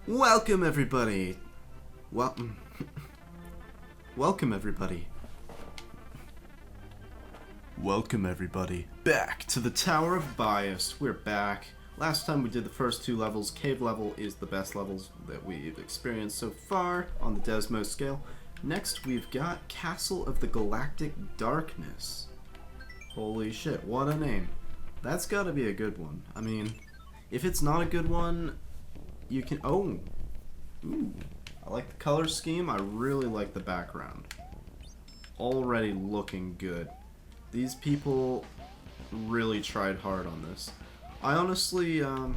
Welcome everybody. Welcome everybody. Welcome everybody back to the Tower of Bias. We're back. Last time we did the first two levels. Cave level is the best levels that we've experienced so far on the Desmo scale. Next we've got Castle of the Galactic Darkness. Holy shit, what a name. That's gotta be a good one. I mean, if it's not a good one, you can... Oh! Ooh. I like the color scheme. I really like the background. Already looking good. These people really tried hard on this. I honestly, I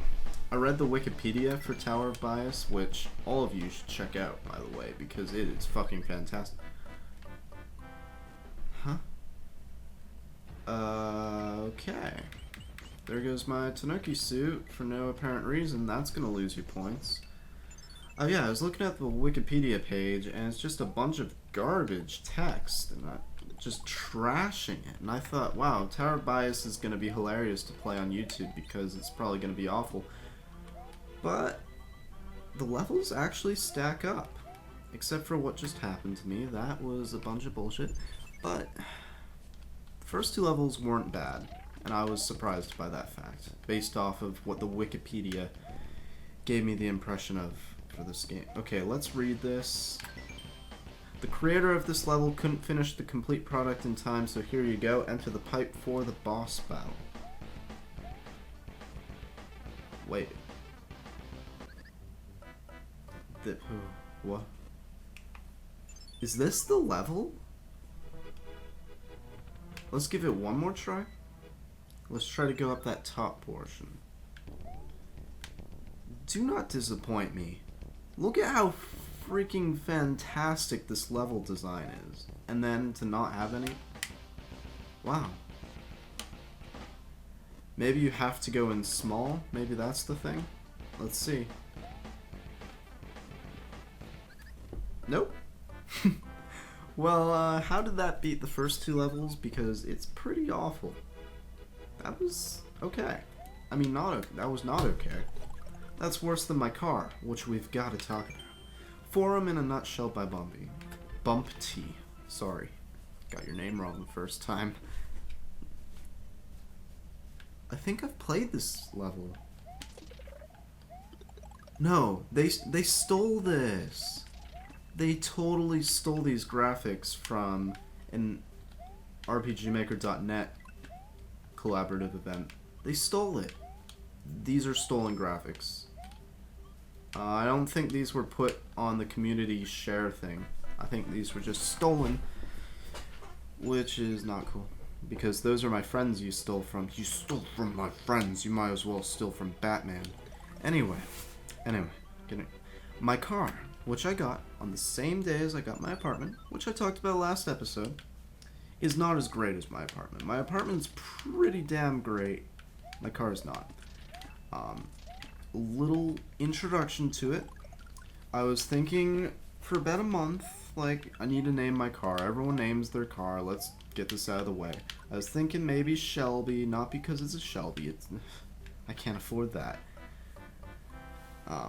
read the Wikipedia for Tower of Bias, which all of you should check out, by the way, because it is fucking fantastic. Huh? Okay. There goes my Tanuki suit for no apparent reason. That's gonna lose you points. Oh yeah, I was looking at the Wikipedia page, and it's just a bunch of garbage text, and just trashing it. And I thought, wow, Tower of Bias is gonna be hilarious to play on YouTube because it's probably gonna be awful. But the levels actually stack up, except for what just happened to me. That was a bunch of bullshit. But the first two levels weren't bad. And I was surprised by that fact, based off of what the Wikipedia gave me the impression of for this game. Okay, let's read this. The creator of this level couldn't finish the complete product in time, so here you go. Enter the pipe for the boss battle. Wait. What? Is this the level? Let's give it one more try. Let's try to go up that top portion. Do not disappoint me. Look at how freaking fantastic this level design is. And then to not have any... Wow. Maybe you have to go in small? Maybe that's the thing? Let's see. Nope. Well, how did that beat the first two levels? Because it's pretty awful. That was okay. I mean, that was not okay. That's worse than my car, which we've got to talk about. Forum in a Nutshell by Bumpy. Bump T. Sorry. Got your name wrong the first time. I think I've played this level. No, they stole this. They totally stole these graphics from an RPGmaker.net collaborative event. They stole it. These are stolen graphics. I don't think these were put on the community share thing. I think these were just stolen, which is not cool, because those are my friends you stole from. You stole from my friends. You might as well steal from Batman. Anyway, my car, which I got on the same day as I got my apartment, which I talked about last episode, is not as great as my apartment. My apartment's pretty damn great. My car is not. Little introduction to it. I was thinking for about a month, like, I need to name my car. Everyone names their car. Let's get this out of the way. I was thinking maybe Shelby, not because it's a Shelby. I can't afford that.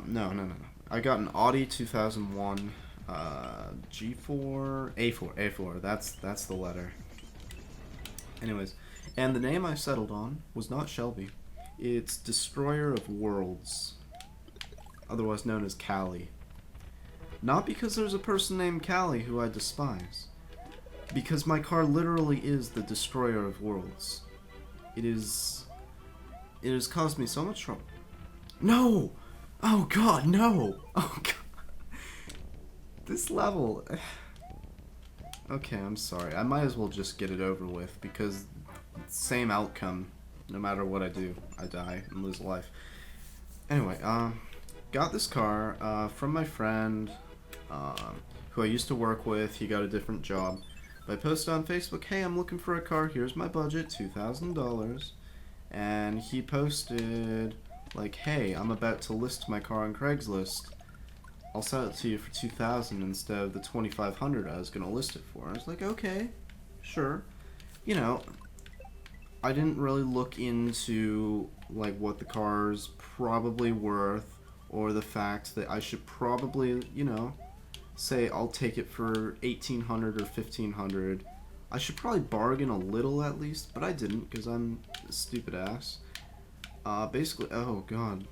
No. I got an Audi 2001 G4, A4. That's the letter. Anyways, and the name I settled on was not Shelby. It's Destroyer of Worlds, otherwise known as Callie. Not because there's a person named Callie who I despise, because my car literally is the Destroyer of Worlds. It has caused me so much trouble. No! Oh god, no! Oh god. This level... Okay, I'm sorry. I might as well just get it over with, because same outcome. No matter what I do, I die and lose life. Anyway, got this car from my friend who I used to work with. He got a different job. But I posted on Facebook, hey, I'm looking for a car. Here's my budget, $2,000. And he posted, like, hey, I'm about to list my car on Craigslist. I'll sell it to you for $2,000 instead of the $2,500 I was going to list it for. I was like, okay, sure. You know, I didn't really look into, like, what the car's probably worth or the fact that I should probably, you know, say I'll take it for 1800 or 1500. I should probably bargain a little at least, but I didn't because I'm a stupid ass. Basically, oh god,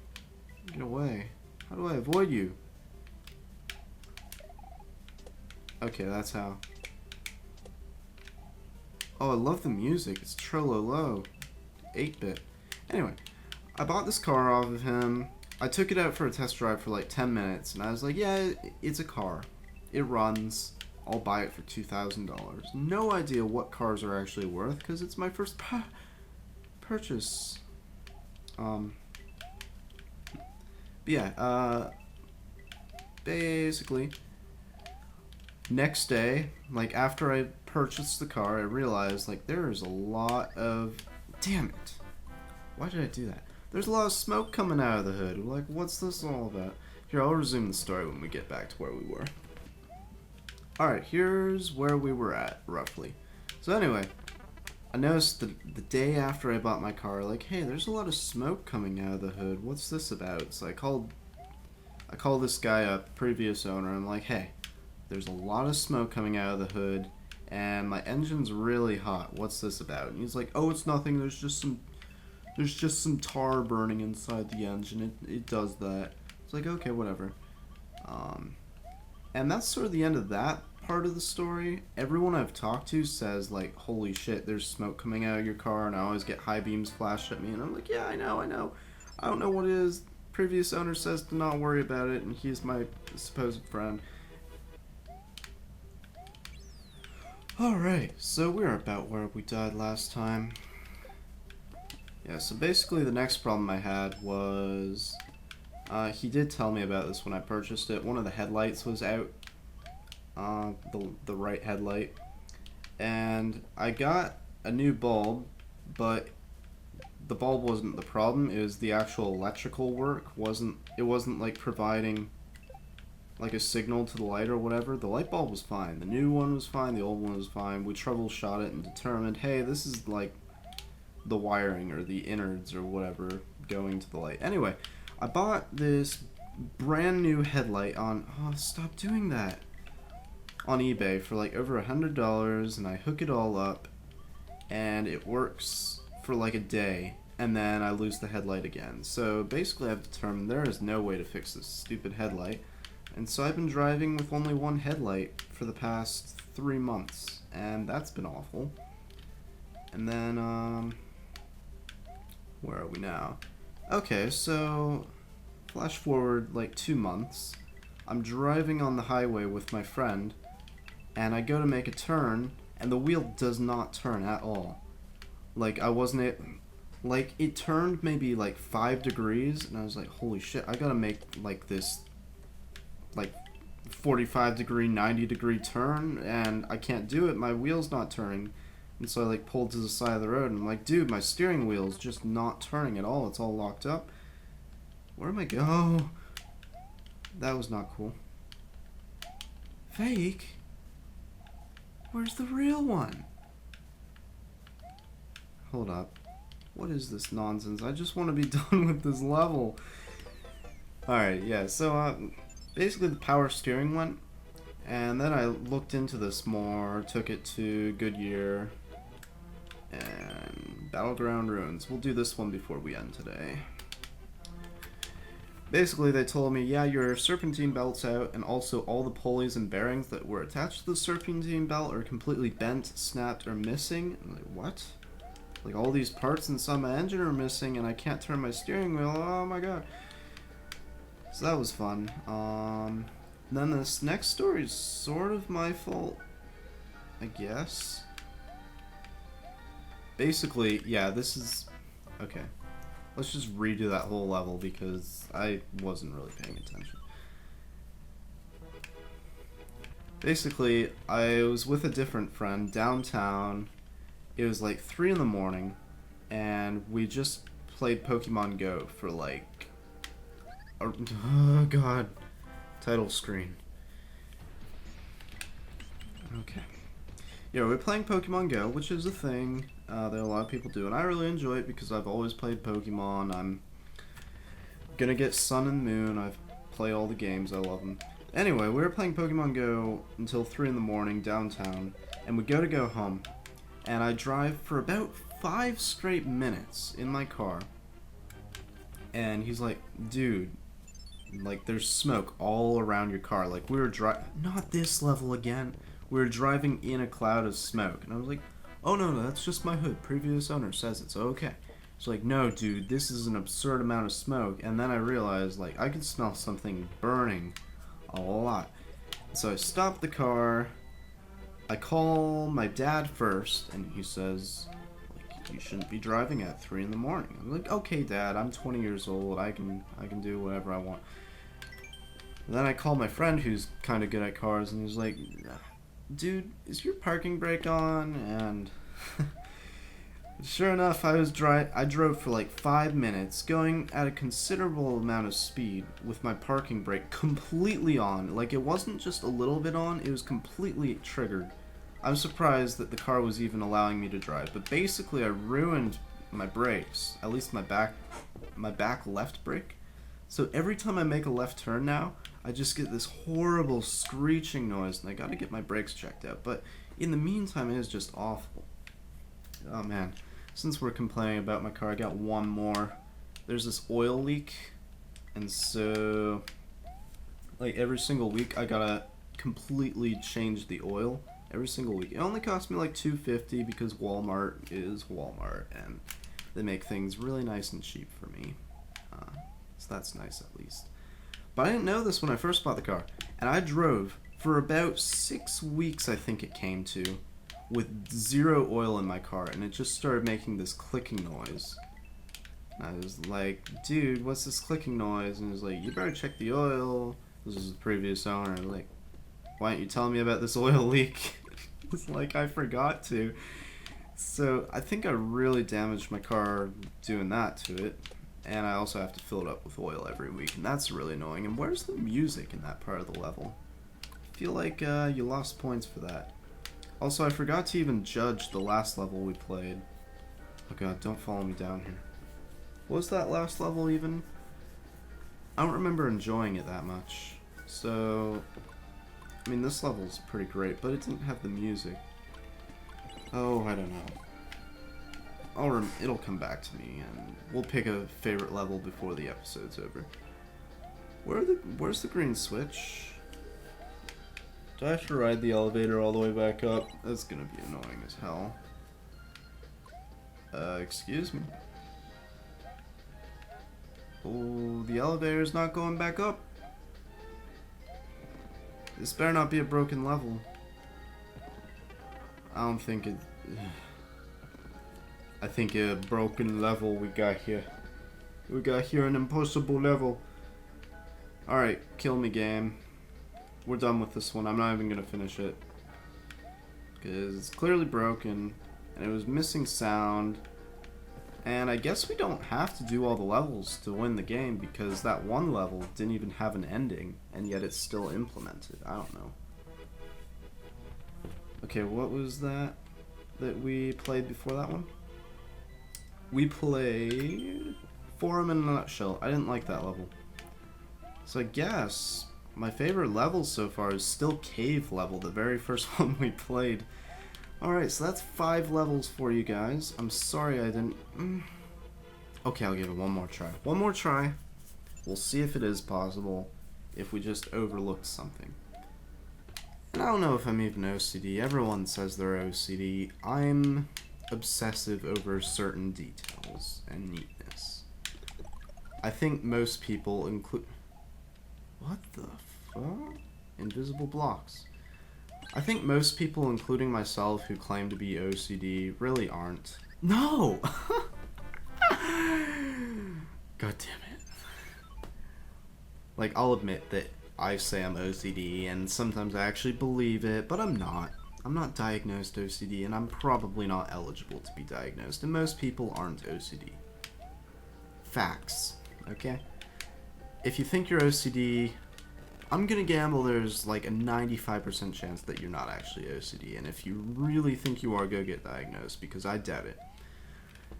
get away. How do I avoid you? Okay, that's how. Oh, I love the music. It's Trololo. 8-bit. Anyway, I bought this car off of him. I took it out for a test drive for like 10 minutes, and I was like, yeah, it's a car. It runs. I'll buy it for $2,000. No idea what cars are actually worth, because it's my first purchase. But yeah, basically, next day, like after I purchased the car, I realized like there is a lot of, damn it, why did I do that? There's a lot of smoke coming out of the hood. Like, what's this all about? Here, I'll resume the story when we get back to where we were. Alright, here's where we were at, roughly. So anyway, I noticed the day after I bought my car, like, hey, there's a lot of smoke coming out of the hood. What's this about? So I called this guy up, previous owner. I'm like, hey, there's a lot of smoke coming out of the hood, and my engine's really hot. What's this about? And he's like, oh, it's nothing. There's just some tar burning inside the engine. It does that. It's like, okay, whatever. And that's sort of the end of that part of the story. Everyone I've talked to says, like, holy shit, there's smoke coming out of your car, and I always get high beams flashed at me, and I'm like, yeah, I know. I don't know what it is. Previous owner says to not worry about it, and he's my supposed friend. Alright, so we're about where we died last time. Yeah, so basically the next problem I had was, he did tell me about this when I purchased it. One of the headlights was out, the right headlight, and I got a new bulb, but the bulb wasn't the problem. It was the actual electrical work. It wasn't like providing like a signal to the light or whatever. The light bulb was fine. The new one was fine. The old one was fine. We troubleshot it and determined, hey, this is like the wiring or the innards or whatever going to the light. Anyway, I bought this brand new headlight on, oh, stop doing that, on eBay for like over $100, and I hook it all up and it works for like a day, and then I lose the headlight again. So basically I've determined there is no way to fix this stupid headlight, and so I've been driving with only one headlight for the past 3 months, and that's been awful. And then where are we now? Okay, so flash forward like 2 months. I'm driving on the highway with my friend, and I go to make a turn, and the wheel does not turn at all. Like, it turned maybe like 5 degrees, and I was like, holy shit, I gotta make like this like 45 degree, 90 degree turn, and I can't do it. My wheel's not turning. And so I like pulled to the side of the road, and I'm like, dude, my steering wheel's just not turning at all. It's all locked up. Where am I going? Oh, that was not cool. Fake? Where's the real one? Hold up. What is this nonsense? I just want to be done with this level. Alright, yeah, so basically the power steering went, and then I looked into this more, took it to Goodyear, and Battleground Ruins. We'll do this one before we end today. Basically, they told me, yeah, your serpentine belt's out, and also all the pulleys and bearings that were attached to the serpentine belt are completely bent, snapped, or missing. I'm like, what? Like, all these parts inside my engine are missing, and I can't turn my steering wheel. Oh my god. So that was fun. Then this next story is sort of my fault, I guess. Basically, yeah, this is... Okay. Let's just redo that whole level because I wasn't really paying attention. Basically, I was with a different friend downtown. It was like 3 in the morning, and we just played Pokemon Go for like... Oh god. Title screen. Okay. Yeah, we're playing Pokemon Go, which is a thing that a lot of people do, and I really enjoy it because I've always played Pokemon. I'm Gonna get Sun and Moon. I've played all the games. I love them. Anyway, we were playing Pokemon Go until 3 in the morning downtown, and we go home, and I drive for about 5 straight minutes in my car, and he's like, dude, like, there's smoke all around your car. Like, we were not this level again. We were driving in a cloud of smoke, and I was like, oh no, that's just my hood. Previous owner says it's okay. It's like, no, dude, this is an absurd amount of smoke. And then I realized, like, I could smell something burning a lot. So I stop the car. I call my dad first, and he says, like, you shouldn't be driving at 3 in the morning. I'm like, okay, Dad, I'm 20 years old. I can do whatever I want. And then I call my friend who's kind of good at cars, and he's like, dude, is your parking brake on? And sure enough, I drove for like 5 minutes, going at a considerable amount of speed with my parking brake completely on. Like, it wasn't just a little bit on, it was completely triggered. I'm surprised that the car was even allowing me to drive, but basically I ruined my brakes, at least my back left brake. So every time I make a left turn now, I just get this horrible screeching noise, and I gotta get my brakes checked out. But in the meantime, it is just awful. Oh man. Since we're complaining about my car, I got one more. There's this oil leak, and so, like, every single week I gotta completely change the oil. Every single week. It only cost me like $2.50 because Walmart is Walmart, and they make things really nice and cheap for me. So that's nice at least. But I didn't know this when I first bought the car, and I drove for about 6 weeks, I think it came to, with 0 oil in my car, and it just started making this clicking noise. And I was like, dude, what's this clicking noise? And he was like, you better check the oil. This was the previous owner. I was like, why aren't you telling me about this oil leak? It's like, I forgot to. So I think I really damaged my car doing that to it. And I also have to fill it up with oil every week, and that's really annoying. And where's the music in that part of the level? I feel like you lost points for that. Also, I forgot to even judge the last level we played. Oh god, don't follow me down here. What was that last level even? I don't remember enjoying it that much. So, I mean, this level's pretty great, but it didn't have the music. Oh, I don't know. It'll come back to me, and we'll pick a favorite level before the episode's over. Where's the green switch? Do I have to ride the elevator all the way back up? That's gonna be annoying as hell. Excuse me. Oh, the elevator's not going back up. This better not be a broken level. I don't think it... I think a broken level we got here. We got here an impossible level. Alright, kill me game. We're done with this one. I'm not even gonna finish it. Because it's clearly broken. And it was missing sound. And I guess we don't have to do all the levels to win the game, because that one level didn't even have an ending. And yet it's still implemented. I don't know. Okay, what was that we played before that one? We played Forum in a Nutshell. I didn't like that level. So I guess my favorite level so far is still Cave level, the very first one we played. Alright, so that's 5 levels for you guys. I'm sorry I didn't... Okay, I'll give it one more try. One more try. We'll see if it is possible, if we just overlooked something. And I don't know if I'm even OCD. Everyone says they're OCD. I'm obsessive over certain details and neatness. I think most people include... What the fuck? Invisible blocks. I think most people, including myself, who claim to be OCD, really aren't. No! God damn it. Like, I'll admit that I say I'm OCD, and sometimes I actually believe it, but I'm not. I'm not diagnosed OCD, and I'm probably not eligible to be diagnosed, and most people aren't OCD. Facts, okay? If you think you're OCD, I'm gonna gamble there's like a 95% chance that you're not actually OCD, and if you really think you are, go get diagnosed, because I doubt it.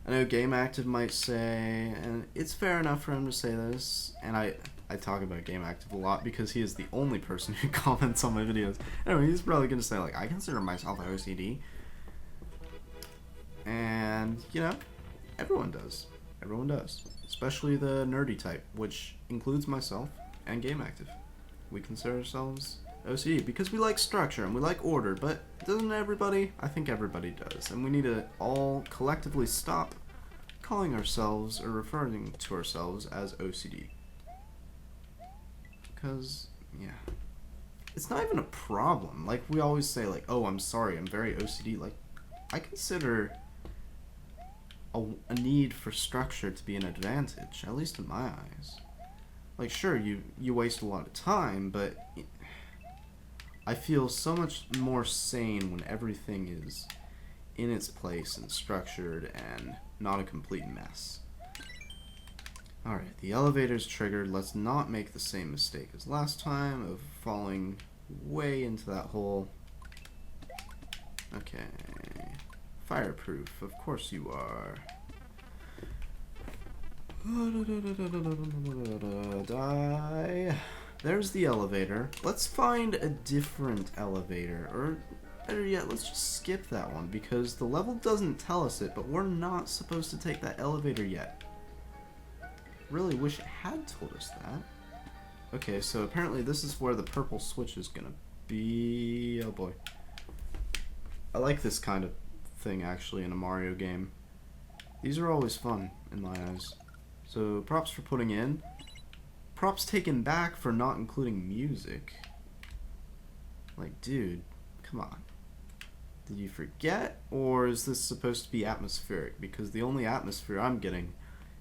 I know Game Active might say, and it's fair enough for him to say this, and I talk about Game Active a lot because he is the only person who comments on my videos. Anyway, he's probably going to say, like, I consider myself OCD. And, you know, everyone does. Everyone does. Especially the nerdy type, which includes myself and Game Active. We consider ourselves OCD because we like structure and we like order, but doesn't everybody? I think everybody does. And we need to all collectively stop calling ourselves or referring to ourselves as OCD. Because, yeah. It's not even a problem. Like, we always say, like, oh, I'm sorry, I'm very OCD. Like, I consider a need for structure to be an advantage, at least in my eyes. Like, sure, you waste a lot of time, but I feel so much more sane when everything is in its place and structured and not a complete mess. Alright, the elevator's triggered. Let's not make the same mistake as last time of falling way into that hole. Okay. Fireproof, of course you are. Die. There's the elevator. Let's find a different elevator, or better yet, let's just skip that one because the level doesn't tell us it, but we're not supposed to take that elevator yet. Really wish it had told us that. Okay, so apparently this is where the purple switch is gonna be. Oh boy. I like this kind of thing actually in a Mario game. These are always fun in my eyes. So props for putting in. Props taken back for not including music. Like, dude, come on. Did you forget? Or is this supposed to be atmospheric? Because the only atmosphere I'm getting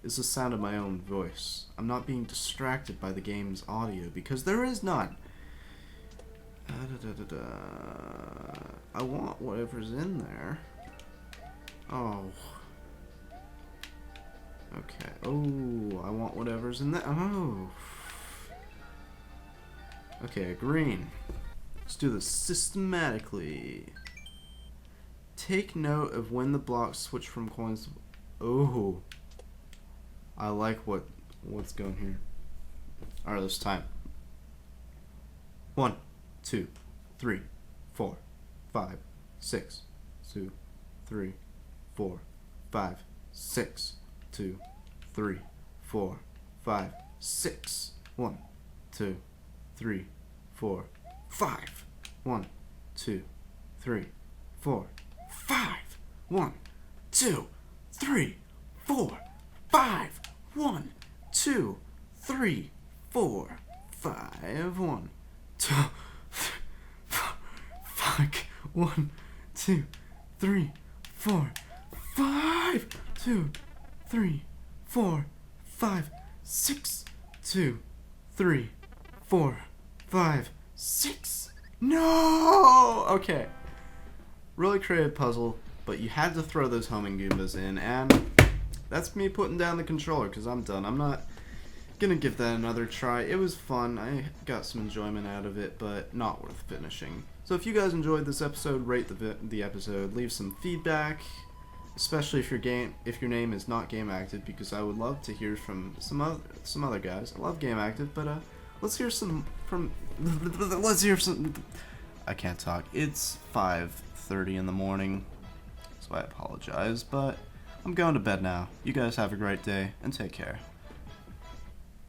is the sound of my own voice. I'm not being distracted by the game's audio because there is none. I want whatever's in there. Oh. Okay. Oh, I want whatever's in there. Oh. Okay, green. Let's do this systematically. Take note of when the blocks switch from coins to... Oh. I like what's going here. Alright, this time. 1, 2, 3, 4, 5, 6, 2, 3, 4, 5, 6, 2, 3, 4, 5, 6. 1, 2, 3, 4, 5. 1, 2, 3, 4, 5. 1, 2, 3, 4, 5. 1, 2, 3, 4, 5. 1, 2, 5. 1, 2, 3, 4, 5. 2, 3, 4, 5, 6. 2, 3, 4, 5, 6. No! Okay. Really creative puzzle, but you had to throw those homing Goombas in, and that's me putting down the controller because I'm done. I'm not gonna give that another try. It was fun. I got some enjoyment out of it, but not worth finishing. So if you guys enjoyed this episode, rate the episode, leave some feedback, especially if your name is not Game Active, because I would love to hear from some other guys. I love Game Active, but let's hear some from. Let's hear some. I can't talk. It's 5:30 in the morning, so I apologize, but I'm going to bed now. You guys have a great day and take care.